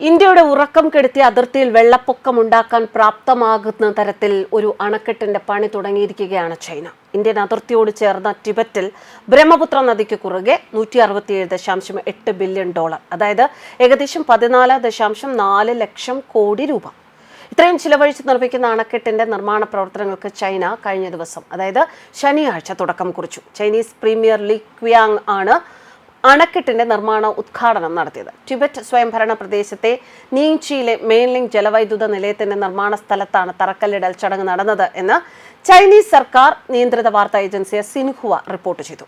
ഇന്ത്യയുടെ ഉറക്കം കെടുത്തിയ അതിർത്തിയിൽ വെള്ളപ്പൊക്കമുണ്ടാക്കാൻ പ്രാപ്തമാകുന്ന തരത്തിൽ ഒരു അണക്കെട്ടിന്റെ പണി തുടങ്ങിയിരിക്കുകയാണ് ചൈന. ഇന്ത്യൻ അതിർത്തിയോട് ചേർന്ന ടിബറ്റിൽ ബ്രഹ്മപുത്ര നദിക്ക് കുറുകെ $167.8 ബില്യൺ, അതായത് ഏകദേശം 14.4 ലക്ഷം കോടി രൂപ. ഇത്രയും ചിലവഴിച്ച് നിർമ്മിക്കുന്ന അണക്കെട്ടിന്റെ നിർമ്മാണ പ്രവർത്തനങ്ങൾക്ക് ചൈന കഴിഞ്ഞ ദിവസം, അതായത് ശനിയാഴ്ച തുടക്കം കുറിച്ചു. ചൈനീസ് പ്രീമിയർ ലീ ക്വിയാങ് ആണ് അണക്കെട്ടിന്റെ നിർമ്മാണ ഉദ്ഘാടനം നടത്തിയത്. ടിബറ്റ് സ്വയംഭരണ പ്രദേശത്തെ നീങ്ചിയിലെ മെയിൻലിംഗ് ജലവൈദ്യുത നിലയത്തിന്റെ നിർമ്മാണ സ്ഥലത്താണ് തറക്കല്ലിടൽ ചടങ്ങ് നടന്നത് എന്ന് ചൈനീസ് സർക്കാർ നിയന്ത്രിത വാർത്താ ഏജൻസിയായ സിൻഹുവ റിപ്പോർട്ട് ചെയ്തു.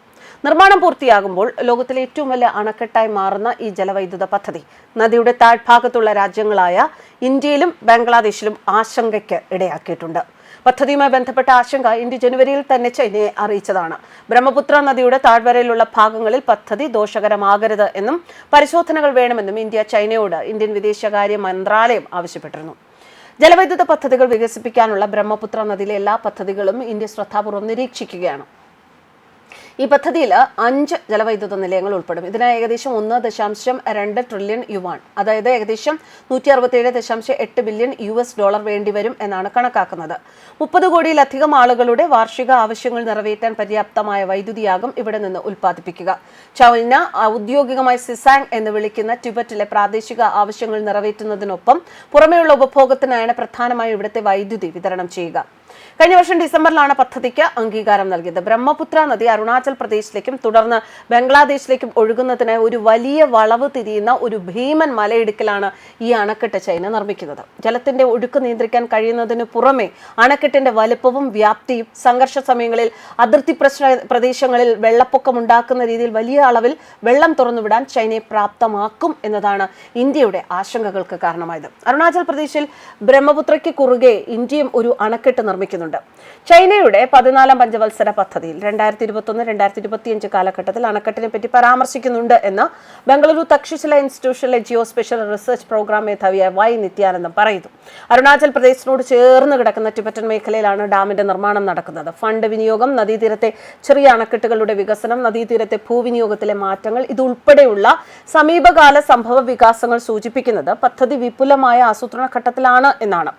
നിർമ്മാണം പൂർത്തിയാകുമ്പോൾ ലോകത്തിലെ ഏറ്റവും വലിയ അണക്കെട്ടായി മാറുന്ന ഈ ജലവൈദ്യുത പദ്ധതി നദിയുടെ താഴ്ഭാഗത്തുള്ള രാജ്യങ്ങളായ ഇന്ത്യയിലും ബംഗ്ലാദേശിലും ആശങ്കയ്ക്ക് ഇടയാക്കിയിട്ടുണ്ട്. പദ്ധതിയുമായി ബന്ധപ്പെട്ട ആശങ്ക ഇന്ത്യ ജനുവരിയിൽ തന്നെ ചൈനയെ അറിയിച്ചതാണ്. ബ്രഹ്മപുത്ര നദിയുടെ താഴ്വരയിലുള്ള ഭാഗങ്ങളിൽ പദ്ധതി ദോഷകരമാകരുത് എന്നും പരിശോധനകൾ വേണമെന്നും ഇന്ത്യ ചൈനയോട് ഇന്ത്യൻ വിദേശകാര്യ മന്ത്രാലയം ആവശ്യപ്പെട്ടിരുന്നു. ജലവൈദ്യുത പദ്ധതികൾ വികസിപ്പിക്കാനുള്ള ബ്രഹ്മപുത്ര നദിയിലെ എല്ലാ പദ്ധതികളും ഇന്ത്യ ശ്രദ്ധാപൂർവ്വം നിരീക്ഷിക്കുകയാണ്. ഈ പദ്ധതിയിൽ 5 ജലവൈദ്യുത നിലയങ്ങൾ ഉൾപ്പെടും. ഇതിനായി ഏകദേശം 1.2 ട്രില്യൺ യുവാൻ, അതായത് ഏകദേശം $167.8 ബില്യൺ വേണ്ടിവരും എന്നാണ് കണക്കാക്കുന്നത്. 30 കോടിയിലധികം ആളുകളുടെ വാർഷിക ആവശ്യങ്ങൾ നിറവേറ്റാൻ പര്യാപ്തമായ വൈദ്യുതിയാകും ഇവിടെ നിന്ന് ഉൽപ്പാദിപ്പിക്കുക. ചൈന ഔദ്യോഗികമായി സിസാങ് എന്ന് വിളിക്കുന്ന ടിബറ്റിലെ പ്രാദേശിക ആവശ്യങ്ങൾ നിറവേറ്റുന്നതിനൊപ്പം പുറമെയുള്ള ഉപഭോഗത്തിനായാണ് പ്രധാനമായും ഇവിടുത്തെ വൈദ്യുതി വിതരണം ചെയ്യുക. കഴിഞ്ഞ വർഷം ഡിസംബറിലാണ് പദ്ധതിക്ക് അംഗീകാരം നൽകിയത്. ബ്രഹ്മപുത്ര നദി അരുണാചൽ പ്രദേശിലേക്കും തുടർന്ന് ബംഗ്ലാദേശിലേക്കും ഒഴുകുന്നതിനായി ഒരു വലിയ വളവ് തിരിയുന്ന ഒരു ഭീമൻ മലയിടുക്കിലാണ് ഈ അണക്കെട്ട് ചൈന നിർമ്മിക്കുന്നത്. ജലത്തിന്റെ ഒഴുക്ക് നിയന്ത്രിക്കാൻ കഴിയുന്നതിന് പുറമെ അണക്കെട്ടിന്റെ വലുപ്പവും വ്യാപ്തിയും സംഘർഷ സമയങ്ങളിൽ അതിർത്തി പ്രദേശങ്ങളിൽ വെള്ളപ്പൊക്കമുണ്ടാക്കുന്ന രീതിയിൽ വലിയ അളവിൽ വെള്ളം തുറന്നുവിടാൻ ചൈനയെ പ്രാപ്തമാക്കും എന്നതാണ് ഇന്ത്യയുടെ ആശങ്കകൾക്ക് കാരണമായത്. അരുണാചൽ പ്രദേശിൽ ബ്രഹ്മപുത്രയ്ക്ക് കുറുകെ ഇന്ത്യയും ഒരു അണക്കെട്ട് നിർമ്മിക്കുന്നുണ്ട്. ചൈനയുടെ 14ാം പഞ്ചവത്സര പദ്ധതിയിൽ 2021-2025 കാലഘട്ടത്തിൽ അണക്കെട്ടിനെ പറ്റി പരാമർശിക്കുന്നുണ്ട് എന്ന് ബംഗളൂരു തക്ഷശില ഇൻസ്റ്റിറ്റ്യൂഷനിലെ ജിയോ സ്പെഷ്യൽ റിസർച്ച് പ്രോഗ്രാം മേധാവിയായ വൈ നിത്യാനന്ദം പറയുന്നു. അരുണാചൽ പ്രദേശിനോട് ചേർന്ന് കിടക്കുന്ന ടിബറ്റൻ മേഖലയിലാണ് ഡാമിന്റെ നിർമ്മാണം നടക്കുന്നത്. ഫണ്ട് വിനിയോഗം, നദീതീരത്തെ ചെറിയ അണക്കെട്ടുകളുടെ വികസനം, നദീതീരത്തെ ഭൂവിനിയോഗത്തിലെ മാറ്റങ്ങൾ, ഇതുൾപ്പെടെയുള്ള സമീപകാല സംഭവ വികാസങ്ങൾ സൂചിപ്പിക്കുന്നത് പദ്ധതി വിപുലമായ ആസൂത്രണ ഘട്ടത്തിലാണ് എന്നാണ്.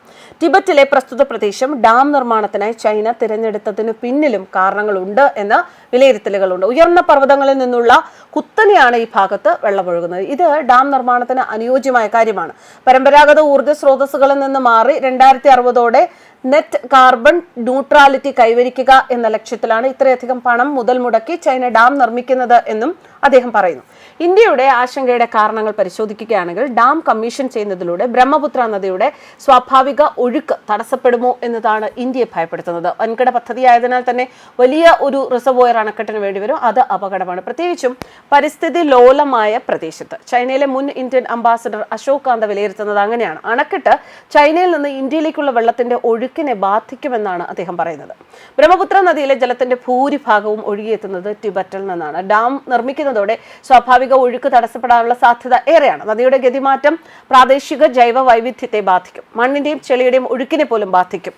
ടിബറ്റിലെ പ്രസ്തുത പ്രദേശം ഡാം നിർമ്മാണത്തിനായി ചൈന തിരഞ്ഞെടുത്തതിന് പിന്നിലും കാരണങ്ങളുണ്ട് എന്ന വിലയിരുത്തലുകളുണ്ട്. ഉയർന്ന പർവ്വതങ്ങളിൽ നിന്നുള്ള കുത്തനെയാണ് ഈ ഭാഗത്ത് വെള്ളമൊഴുകുന്നത്. ഇത് ഡാം നിർമ്മാണത്തിന് അനുയോജ്യമായ കാര്യമാണ്. പരമ്പരാഗത ഊർജ്ജ സ്രോതസ്സുകളിൽ നിന്ന് മാറി 2060ഓടെ നെറ്റ് കാർബൺ ന്യൂട്രാലിറ്റി കൈവരിക്കുക എന്ന ലക്ഷ്യത്തിലാണ് ഇത്രയധികം പണം മുതൽ മുടക്കി ചൈന ഡാം നിർമ്മിക്കുന്നത് എന്നും അദ്ദേഹം പറയുന്നു. ഇന്ത്യയുടെ ആശങ്കയുടെ കാരണങ്ങൾ പരിശോധിക്കുകയാണെങ്കിൽ ഡാം കമ്മീഷൻ ചെയ്യുന്നതിലൂടെ ബ്രഹ്മപുത്ര നദിയുടെ സ്വാഭാവിക ഒഴുക്ക് തടസ്സപ്പെടുമോ എന്നതാണ് ഇന്ത്യയെ ഭയപ്പെടുത്തുന്നത്. വൻകിട പദ്ധതിയായതിനാൽ തന്നെ വലിയ ഒരു റിസർവോയർ അണക്കെട്ടിന് വേണ്ടിവരും. അത് അപകടമാണ്, പ്രത്യേകിച്ചും പരിസ്ഥിതി ലോലമായ പ്രദേശത്ത്. ചൈനയിലെ മുൻ ഇന്ത്യൻ അംബാസഡർ അശോക് കാന്ത വിലയിരുത്തുന്നത് അങ്ങനെയാണ്. അണക്കെട്ട് ചൈനയിൽ നിന്ന് ഇന്ത്യയിലേക്കുള്ള വെള്ളത്തിന്റെ ഒഴുക്കിനെ ബാധിക്കുമെന്നാണ് അദ്ദേഹം പറയുന്നത്. ബ്രഹ്മപുത്ര നദിയിലെ ജലത്തിന്റെ ഭൂരിഭാഗവും ഒഴുകിയെത്തുന്നത് ടിബറ്റിൽ നിന്നാണ്. ഡാം നിർമ്മിക്കുന്നതോടെ സ്വാഭാവിക ഒഴുക്ക് തടസ്സപ്പെടാനുള്ള സാധ്യത ഏറെയാണ്. നദിയുടെ ഗതിമാറ്റം പ്രാദേശിക ജൈവ വൈവിധ്യത്തെ ബാധിക്കും, മണ്ണിന്റെയും ചെളിയുടെയും ഒഴുക്കിനെ പോലും ബാധിക്കും.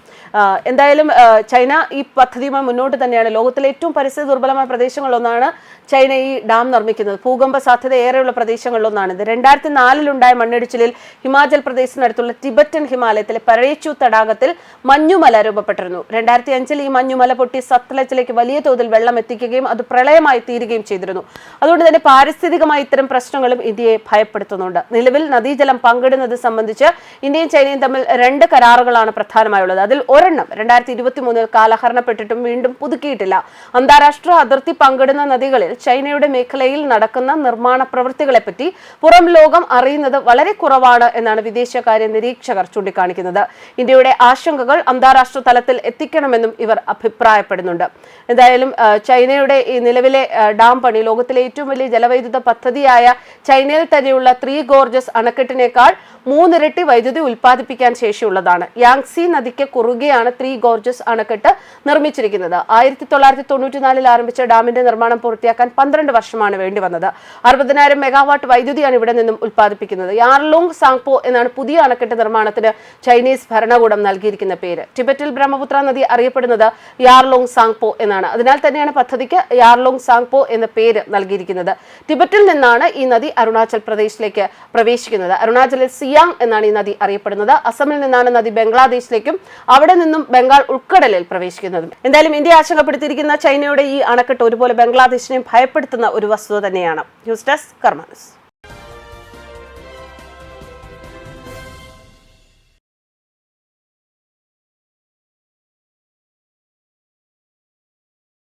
എന്തായാലും ചൈന ഈ പദ്ധതിയുമായി മുന്നോട്ട് തന്നെയാണ്. ലോകത്തിലെ ഏറ്റവും പരിസ്ഥിതി ദുർബലമായ പ്രദേശങ്ങളിലൊന്നാണ് ചൈന ഈ ഡാം നിർമ്മിക്കുന്നത്. ഭൂകമ്പ സാധ്യത ഏറെയുള്ള പ്രദേശങ്ങളിലൊന്നാണിത്. 2004 മണ്ണിടിച്ചിലിൽ ഹിമാചൽ പ്രദേശിനടുത്തുള്ള ടിബറ്റൻ ഹിമാലയത്തിലെ പരേച്ചു തടാകത്തിൽ മഞ്ഞുമല രൂപപ്പെട്ടിരുന്നു. 2005 ഈ മഞ്ഞുമല പൊട്ടി സത്ലജിലേക്ക് വലിയ തോതിൽ വെള്ളം എത്തിക്കുകയും അത് പ്രളയമായി തീരുകയും ചെയ്തിരുന്നു. അതുകൊണ്ട് തന്നെ പാരിസ്ഥിതികമായി ഇത്തരം പ്രശ്നങ്ങളും ഇന്ത്യയെ ഭയപ്പെടുത്തുന്നുണ്ട്. നിലവിൽ നദീജലം പങ്കിടുന്നത് സംബന്ധിച്ച് ഇന്ത്യയും ചൈനയും തമ്മിൽ 2 കരാറുകളാണ് പ്രധാനമായുള്ളത്. അതിൽ ഒരെണ്ണം 2023 കാലഹരണപ്പെട്ടിട്ടും വീണ്ടും പുതുക്കിയിട്ടില്ല. അന്താരാഷ്ട്ര അതിർത്തി പങ്കിടുന്ന നദികളിൽ ചൈനയുടെ മേഖലയിൽ നടക്കുന്ന നിർമ്മാണ പ്രവൃത്തികളെപ്പറ്റി പുറം ലോകം അറിയുന്നത് വളരെ കുറവാണ് എന്നാണ് വിദേശകാര്യ നിരീക്ഷകർ ചൂണ്ടിക്കാണിക്കുന്നത്. ഇന്ത്യയുടെ ആശങ്കകൾ അന്താരാഷ്ട്ര തലത്തിൽ എത്തിക്കണമെന്നും ഇവർ അഭിപ്രായപ്പെടുന്നുണ്ട്. എന്തായാലും ചൈനയുടെ ഈ നിലവിലെ ഡാം പണി ലോകത്തിലെ ഏറ്റവും വലിയ ജലവൈദ്യുത പദ്ധതിയായ ചൈനയിൽ തന്നെയുള്ള 3 ഗോർജസ് അണക്കെട്ടിനേക്കാൾ 3 ഇരട്ടി വൈദ്യുതി ഉൽപ്പാദിപ്പിക്കാൻ ശേഷിയുള്ളതാണ്. യാങ്സി നദിക്ക് കുറുകെയാണ് 3 ഗോർജസ് അണക്കെട്ട് നിർമ്മിച്ചിരിക്കുന്നത്. 1994 ആരംഭിച്ച ഡാമിന്റെ നിർമ്മാണം പൂർത്തിയാക്കാൻ 12 വർഷമാണ് വേണ്ടി വന്നത്. 60,000 മെഗാവാട്ട് വൈദ്യുതിയാണ് ഇവിടെ നിന്നും ഉൽപ്പാദിപ്പിക്കുന്നത്. യാർലോങ് സാങ്പോ എന്നാണ് പുതിയ അണക്കെട്ട് നിർമ്മാണത്തിന് ചൈനീസ് ഭരണകൂടം നൽകിയിരിക്കുന്ന പേര്. ടിബറ്റിൽ ബ്രഹ്മപുത്ര നദി അറിയപ്പെടുന്നത് യാർലോങ് സാങ്പോ എന്നാണ്. അതിനാൽ തന്നെയാണ് പദ്ധതിക്ക് യാർലോങ് സാങ്പോ എന്ന പേര് നൽകിയിരിക്കുന്നത്. ടിബറ്റ് ടിബറ്റിൽ നിന്നാണ് ഈ നദി അരുണാചൽ പ്രദേശിലേക്ക് പ്രവേശിക്കുന്നത്. അരുണാചലിൽ സിയാങ് എന്നാണ് ഈ നദി അറിയപ്പെടുന്നത്. അസമിൽ നിന്നാണ് നദി ബംഗ്ലാദേശിലേക്കും അവിടെ നിന്നും ബംഗാൾ ഉൾക്കടലിൽ പ്രവേശിക്കുന്നതും. എന്തായാലും ഇന്ത്യ ആശങ്കപ്പെടുത്തിയിരിക്കുന്ന ചൈനയുടെ ഈ അണക്കെട്ട് ഒരുപോലെ ബംഗ്ലാദേശിനെയും ഭയപ്പെടുത്തുന്ന ഒരു വസ്തുത തന്നെയാണ്. ന്യൂസ് ഡെസ്ക് കർമ്മ ന്യൂസ്.